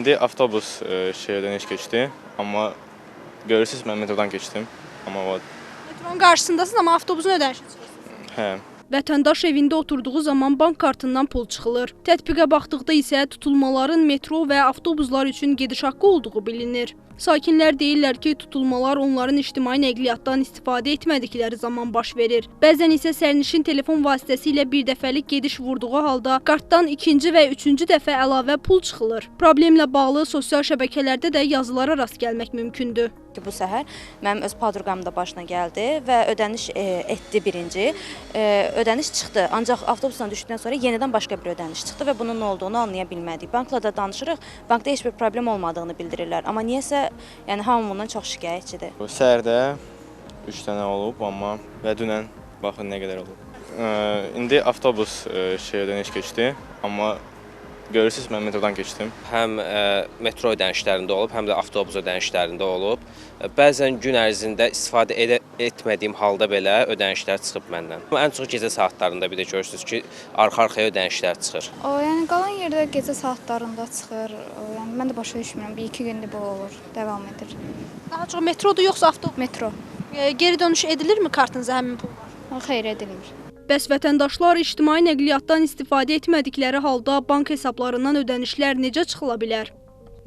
İndi avtobus şəhərdən heç keçdi, amma görürsünüz mən metrodan keçdim. Amma o Metronun qarşısındasınız, amma avtobusun ödənişi çıxırsınız. hə. Vətəndaş evində oturduğu zaman bank kartından pul çıxılır. Tətbiqə baxdıqda isə tutulmaların metro və avtobuslar üçün gediş haqqı olduğu bilinir. Sakinlər deyirlər ki, tutulmalar onların ictimai nəqliyyatdan istifadə etmədikləri zaman baş verir. Bəzən isə sərnişin telefon vasitəsilə bir dəfəlik gediş vurduğu halda kartdan ikinci və üçüncü dəfə əlavə pul çıxılır. Problemlə bağlı sosial şəbəkələrdə də yazılara rast gəlmək mümkündür. Bu səhər mənim öz padruqamın da başına gəldi və ödəniş etdi birinci. Ödəniş çıxdı, ancaq avtobusdan düşdükdən sonra yenidən başqa bir ödəniş çıxdı və bunun nə olduğunu anlaya bilmədik. Bankla da danışırıq, bankda heç bir problem olmadığını bildirirlər. Amma niyəsə, yəni hamı bundan çox şikayətçidir. Səhərdə 3 dənə olub, amma və dünən baxın nə qədər olub. İndi avtobus şəhərdən heç keçdi, amma görürsünüz mən metrodan keçdim. Həm metro ödənişlərində olub, həm də avtobus ödənişlərində olub. Bəzən gün ərzində istifadə etmədiyim halda belə ödənişlər çıxıb məndən. Ən çox gecə saatlarında bir də görürsünüz ki, arxa-arxaya ödənişlər çıxır. Yəni qalan yerdə gecə saatlarında çıxır. Yəni mən də başa düşmürəm. 1-2 gündür bu olur, davam edir. Daha çox metrodur yoxsa avtobus? Metro. Geri dönüş edilirmi kartınıza həmin pul var? Xeyr edilmir. Bəs vətəndaşlar ictimai nəqliyyatdan istifadə etmədikləri halda bank hesablarından ödənişlər necə çıxıla bilər?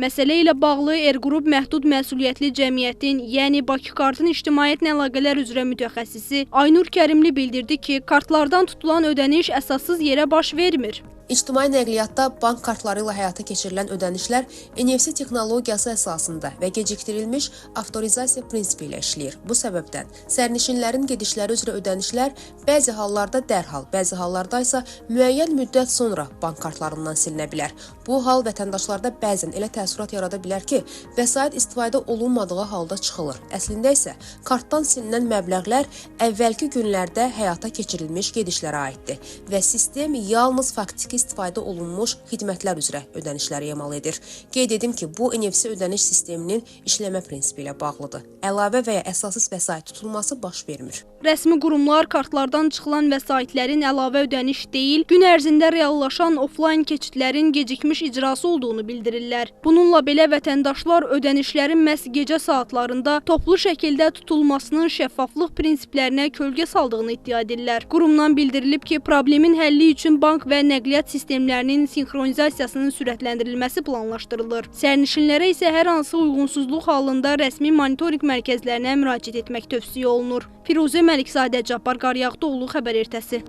Məsələ ilə bağlı Erqrub Məhdud Məsuliyyətli Cəmiyyətin, yəni Bakı Kartın İctimaiyyətlə Əlaqələr üzrə mütəxəssisi Aynur Kərimli bildirdi ki, kartlardan tutulan ödəniş əsassız yerə baş vermir. İctimai nəqliyyatda bank kartları ilə həyata keçirilən ödənişlər NFC texnologiyası əsasında və gecikdirilmiş avtorizasiya prinsipi ilə işləyir. Bu səbəbdən sərnişinlərin gedişləri üzrə ödənişlər bəzi hallarda dərhal, bəzi hallarda isə müəyyən müddət sonra bank kartlarından silinə bilər. Bu hal vətəndaşlarda bəzən elə təəssürat yarada bilər ki, vəsait istifadə olunmadığı halda çıxılır. Əslində isə kartdan silinən məbləğlər əvvəlki günlərdə həyata keçirilmiş gedişlərə aiddir və sistem yalnız faktiki istifadə olunmuş xidmətlər üzrə ödənişləri emal edir. Qeyd edim ki, bu NFC ödəniş sisteminin işləmə prinsipi ilə bağlıdır. Əlavə və ya əsassız vəsait tutulması baş vermir. Rəsmi qurumlar kartlardan çıxılan vəsaitlərin əlavə ödəniş deyil, gün ərzində reallaşan oflayn keçidlərin gecikmiş icrası olduğunu bildirirlər. Bununla belə vətəndaşlar ödənişlərin məhz gecə saatlarında toplu şəkildə tutulmasının şəffaflıq prinsiplərinə kölgə saldığını iddia edirlər. Qurumdan bildirilib ki, problemin həlli üçün bank və nəqliyyat sistemlərinin sinxronizasiyasının sürətləndirilməsi planlaşdırılır. Sərnişinlərə isə hər hansı uyğunsuzluq halında rəsmi monitorinq mərkəzlərinə müraciət etmək tövsiyə olunur. Firuzə Məlikzadə, Cabbar Qaryağdıoğlu, Xəbər Ertəsi.